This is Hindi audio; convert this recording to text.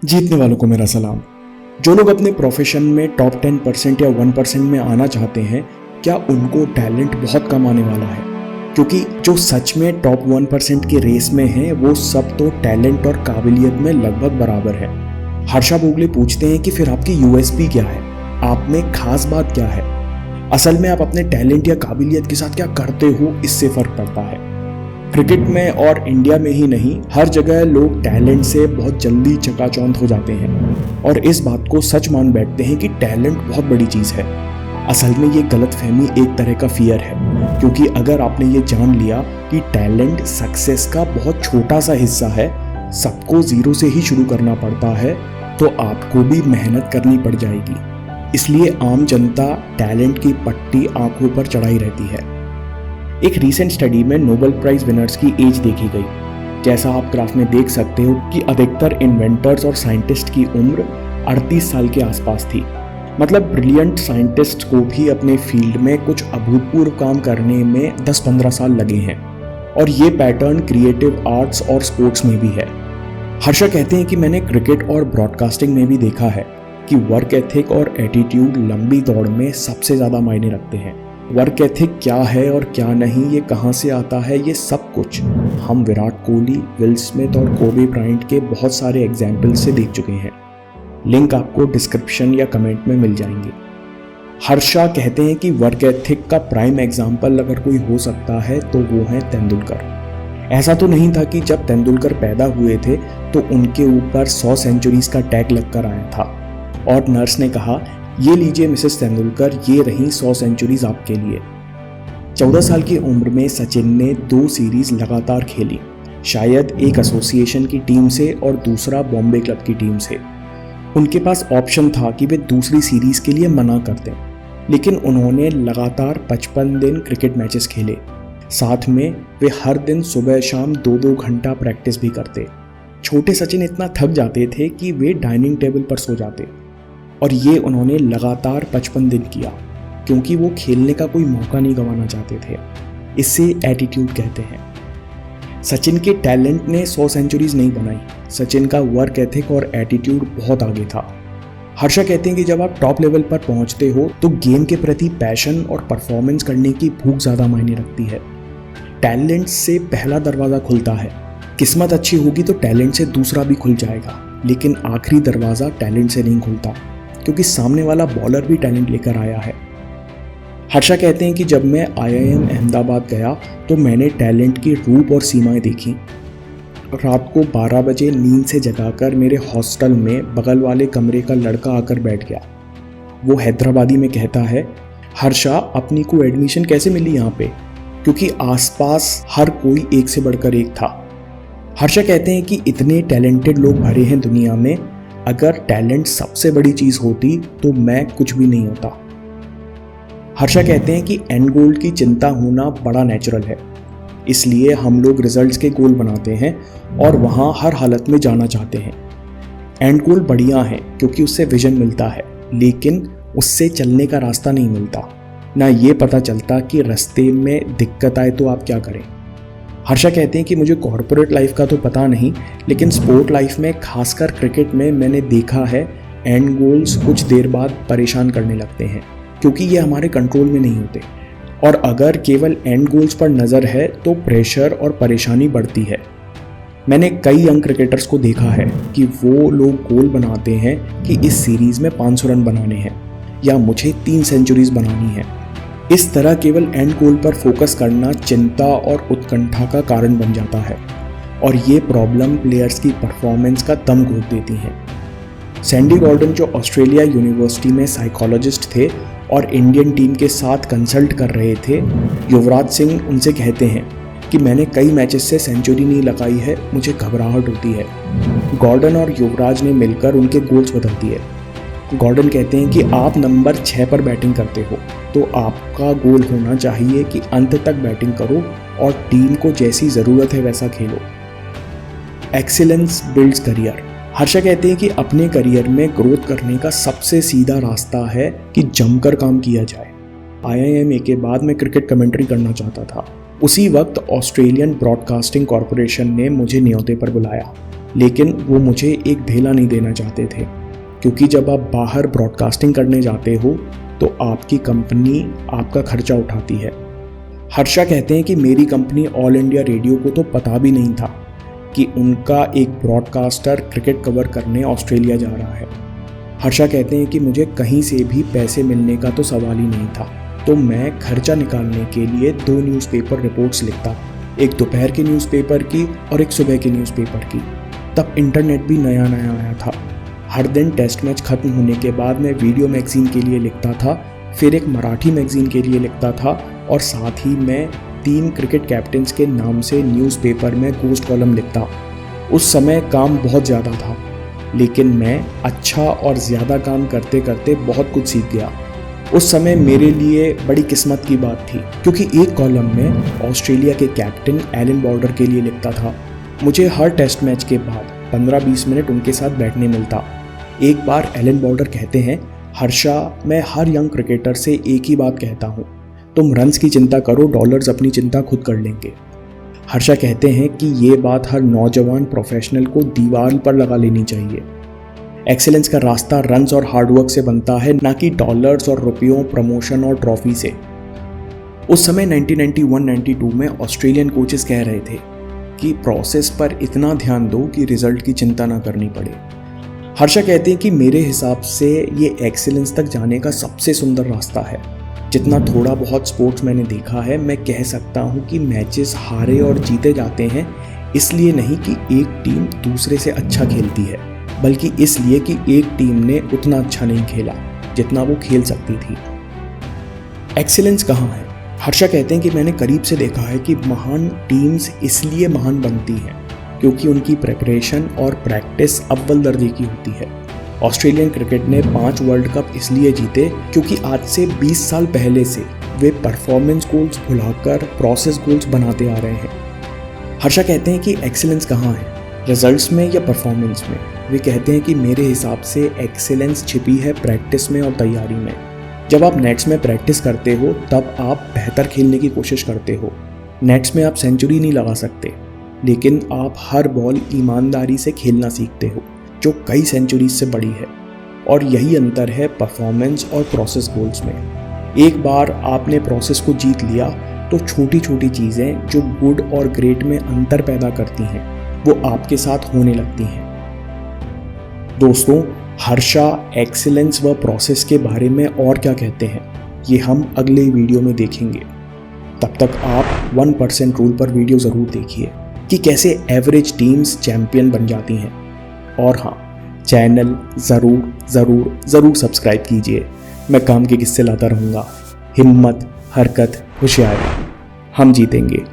जीतने वालों को मेरा सलाम। जो लोग अपने प्रोफेशन में टॉप 10% या 1% में आना चाहते हैं, क्या उनको टैलेंट बहुत कम आने वाला है? क्योंकि जो सच में टॉप 1% की रेस में हैं, वो सब तो टैलेंट और काबिलियत में लगभग बराबर है। हर्षा भोगले पूछते हैं कि फिर आपकी यूएसपी क्या है, आप में खास बात क्या है? असल में आप अपने टैलेंट या काबिलियत के साथ क्या करते हो, इससे फर्क पड़ता है। क्रिकेट में और इंडिया में ही नहीं, हर जगह लोग टैलेंट से बहुत जल्दी चकाचौंध हो जाते हैं और इस बात को सच मान बैठते हैं कि टैलेंट बहुत बड़ी चीज़ है। असल में ये गलतफहमी एक तरह का फियर है, क्योंकि अगर आपने ये जान लिया कि टैलेंट सक्सेस का बहुत छोटा सा हिस्सा है, सबको जीरो से ही शुरू करना पड़ता है, तो आपको भी मेहनत करनी पड़ जाएगी। इसलिए आम जनता टैलेंट की पट्टी आंखों पर चढ़ाई रहती है। एक रीसेंट स्टडी में नोबेल प्राइज विनर्स की एज देखी गई। जैसा आप ग्राफ में देख सकते हो कि अधिकतर इन्वेंटर्स और साइंटिस्ट की उम्र 38 साल के आसपास थी। मतलब ब्रिलियंट साइंटिस्ट को भी अपने फील्ड में कुछ अभूतपूर्व काम करने में 10-15 साल लगे हैं, और ये पैटर्न क्रिएटिव आर्ट्स और स्पोर्ट्स में भी है। हर्षा कहते हैं कि मैंने क्रिकेट और ब्रॉडकास्टिंग में भी देखा है कि वर्क एथिक और एटीट्यूड लंबी दौड़ में सबसे ज़्यादा मायने रखते हैं। वर्क एथिक क्या है और क्या नहीं, ये कहाँ से आता है, ये सब कुछ हम विराट कोहली, विल स्मिथ और कोबे ब्रायंट के बहुत सारे एग्जाम्पल से देख चुके हैं। लिंक आपको डिस्क्रिप्शन या कमेंट में मिल जाएंगे। हर्षा कहते हैं कि वर्क एथिक का प्राइम एग्जाम्पल अगर कोई हो सकता है तो वो है तेंदुलकर। ऐसा तो नहीं था कि जब तेंदुलकर पैदा हुए थे तो उनके ऊपर 100 सेंचुरीज का टैग लगकर आया था और नर्स ने कहा, ये लीजिए मिसेस तेंदुलकर, ये रही 100 सेंचुरीज आपके लिए। 14 साल की उम्र में सचिन ने 2 सीरीज लगातार खेली, शायद एक एसोसिएशन की टीम से और दूसरा बॉम्बे क्लब की टीम से। उनके पास ऑप्शन था कि वे दूसरी सीरीज के लिए मना कर दें, लेकिन उन्होंने लगातार 55 दिन क्रिकेट मैचेस खेले। साथ में वे हर दिन सुबह शाम 2-2 घंटा प्रैक्टिस भी करते। छोटे सचिन इतना थक जाते थे कि वे डाइनिंग टेबल पर सो जाते, और ये उन्होंने लगातार 55 दिन किया, क्योंकि वो खेलने का कोई मौका नहीं गंवाना चाहते थे। इसे एटीट्यूड कहते हैं। सचिन के टैलेंट ने 100 सेंचुरीज नहीं बनाई, सचिन का वर्क एथिक और एटीट्यूड बहुत आगे था। हर्षा कहते हैं कि जब आप टॉप लेवल पर पहुंचते हो तो गेम के प्रति पैशन और परफॉर्मेंस करने की भूख ज़्यादा मायने रखती है। टैलेंट से पहला दरवाज़ा खुलता है, किस्मत अच्छी होगी तो टैलेंट से दूसरा भी खुल जाएगा, लेकिन आखिरी दरवाज़ा टैलेंट से नहीं खुलता, क्योंकि सामने वाला बॉलर भी टैलेंट लेकर आया है। हर्षा कहते हैं कि जब मैं IIM अहमदाबाद गया तो मैंने टैलेंट की रूप और सीमाएं देखी। रात को 12 बजे नींद से जगाकर मेरे हॉस्टल में बगल वाले कमरे का लड़का आकर बैठ गया। वो हैदराबादी में कहता है, हर्षा अपनी को एडमिशन कैसे मिली यहाँ पे, क्योंकि आसपास हर कोई एक से बढ़कर एक था। हर्षा कहते हैं कि इतने टैलेंटेड लोग भरे हैं दुनिया में, अगर टैलेंट सबसे बड़ी चीज़ होती तो मैं कुछ भी नहीं होता। हर्षा कहते हैं कि एंड गोल की चिंता होना बड़ा नेचुरल है, इसलिए हम लोग रिजल्ट्स के गोल बनाते हैं और वहाँ हर हालत में जाना चाहते हैं। एंड गोल बढ़िया है क्योंकि उससे विजन मिलता है, लेकिन उससे चलने का रास्ता नहीं मिलता। ना ये पता चलता कि रास्ते में दिक्कत आए तो आप क्या करें। हर्षा कहते हैं कि मुझे कॉर्पोरेट लाइफ का तो पता नहीं, लेकिन स्पोर्ट लाइफ में खासकर क्रिकेट में मैंने देखा है एंड गोल्स कुछ देर बाद परेशान करने लगते हैं, क्योंकि ये हमारे कंट्रोल में नहीं होते, और अगर केवल एंड गोल्स पर नज़र है तो प्रेशर और परेशानी बढ़ती है। मैंने कई यंग क्रिकेटर्स को देखा है कि वो लोग गोल बनाते हैं कि इस सीरीज़ में 500 रन बनाने हैं या मुझे 3 सेंचुरीज बनानी है। इस तरह केवल एंड गोल पर फोकस करना चिंता और उत्कंठा का कारण बन जाता है, और ये प्रॉब्लम प्लेयर्स की परफॉर्मेंस का दम घोट देती हैं। सैंडी गॉर्डन, जो ऑस्ट्रेलिया यूनिवर्सिटी में साइकोलॉजिस्ट थे और इंडियन टीम के साथ कंसल्ट कर रहे थे, युवराज सिंह उनसे कहते हैं कि मैंने कई मैचेस से सेंचुरी नहीं लगाई है, मुझे घबराहट होती है। गॉर्डन और युवराज ने मिलकर उनके गोल्स बदल दिए। गॉर्डन कहते हैं कि आप नंबर 6 पर बैटिंग करते हो तो आपका गोल होना चाहिए कि अंत तक बैटिंग करो और टीम को जैसी ज़रूरत है वैसा खेलो। Excellence builds career. हर्षा कहते हैं कि अपने करियर में ग्रोथ करने का सबसे सीधा रास्ता है कि जमकर काम किया जाए। IIM के बाद मैं क्रिकेट कमेंट्री करना चाहता था, उसी वक्त ऑस्ट्रेलियन ब्रॉडकास्टिंग कॉरपोरेशन ने मुझे न्योते पर बुलाया, लेकिन वो मुझे एक धेला नहीं देना चाहते थे, क्योंकि जब आप बाहर ब्रॉडकास्टिंग करने जाते हो तो आपकी कंपनी आपका खर्चा उठाती है। हर्षा कहते हैं कि मेरी कंपनी ऑल इंडिया रेडियो को तो पता भी नहीं था कि उनका एक ब्रॉडकास्टर क्रिकेट कवर करने ऑस्ट्रेलिया जा रहा है। हर्षा कहते हैं कि मुझे कहीं से भी पैसे मिलने का तो सवाल ही नहीं था, तो मैं खर्चा निकालने के लिए 2 न्यूज़पेपर रिपोर्ट्स लिखता, एक दोपहर के न्यूज़पेपर की और एक सुबह के न्यूज़पेपर की। तब इंटरनेट भी नया आया था। हर दिन टेस्ट मैच खत्म होने के बाद मैं वीडियो मैगजीन के लिए लिखता था, फिर एक मराठी मैगजीन के लिए लिखता था और साथ ही मैं 3 क्रिकेट कैप्टन्स के नाम से न्यूज़पेपर में गोस्ट कॉलम लिखता। उस समय काम बहुत ज़्यादा था, लेकिन मैं अच्छा और ज़्यादा काम करते करते बहुत कुछ सीख गया। उस समय मेरे लिए बड़ी किस्मत की बात थी, क्योंकि एक कॉलम में ऑस्ट्रेलिया के कैप्टन एलन बॉर्डर के लिए लिखता था। मुझे हर टेस्ट मैच के बाद 15-20 मिनट उनके साथ बैठने मिलता। एक बार एलन बॉर्डर कहते हैं, हर्षा, मैं हर यंग क्रिकेटर से एक ही बात कहता हूँ, तुम रन्स की चिंता करो, डॉलर्स अपनी चिंता खुद कर लेंगे। हर्षा कहते हैं कि ये बात हर नौजवान प्रोफेशनल को दीवार पर लगा लेनी चाहिए। एक्सीलेंस का रास्ता रन्स और हार्डवर्क से बनता है, ना कि डॉलर्स और रुपयों, प्रमोशन और ट्रॉफी से। उस समय 1991-92 में ऑस्ट्रेलियन कोचेस कह रहे थे कि प्रोसेस पर इतना ध्यान दो कि रिजल्ट की चिंता ना करनी पड़े। हर्षा कहते हैं कि मेरे हिसाब से ये एक्सीलेंस तक जाने का सबसे सुंदर रास्ता है। जितना थोड़ा बहुत स्पोर्ट्स मैंने देखा है, मैं कह सकता हूँ कि मैचेस हारे और जीते जाते हैं इसलिए नहीं कि एक टीम दूसरे से अच्छा खेलती है, बल्कि इसलिए कि एक टीम ने उतना अच्छा नहीं खेला जितना वो खेल सकती थी। एक्सीलेंस कहाँ है? हर्षा कहते हैं कि मैंने करीब से देखा है कि महान टीम्स इसलिए महान बनती हैं क्योंकि उनकी प्रिपरेशन और प्रैक्टिस अव्वल दर्जे की होती है। ऑस्ट्रेलियन क्रिकेट ने 5 वर्ल्ड कप इसलिए जीते क्योंकि आज से 20 साल पहले से वे परफॉर्मेंस गोल्स भुलाकर प्रोसेस गोल्स बनाते आ रहे हैं। हर्षा कहते हैं कि एक्सीलेंस कहाँ है, रिजल्ट्स में या परफॉर्मेंस में? वे कहते हैं कि मेरे हिसाब से एक्सीलेंस छिपी है प्रैक्टिस में और तैयारी में। जब आप नेट्स में प्रैक्टिस करते हो तब आप बेहतर खेलने की कोशिश करते हो। नेट्स में आप सेंचुरी नहीं लगा सकते, लेकिन आप हर बॉल ईमानदारी से खेलना सीखते हो, जो कई सेंचुरीज से बड़ी है। और यही अंतर है परफॉर्मेंस और प्रोसेस गोल्स में। एक बार आपने प्रोसेस को जीत लिया तो छोटी छोटी चीज़ें जो गुड और ग्रेट में अंतर पैदा करती हैं वो आपके साथ होने लगती हैं। दोस्तों, हर्षा एक्सीलेंस व प्रोसेस के बारे में और क्या कहते हैं ये हम अगले वीडियो में देखेंगे। तब तक आप 1% रूल पर वीडियो ज़रूर देखिए कि कैसे एवरेज टीम्स चैंपियन बन जाती हैं। और हाँ, चैनल ज़रूर सब्सक्राइब कीजिए। मैं काम के किस्से लाता रहूँगा। हिम्मत, हरकत, होशियारी, हम जीतेंगे।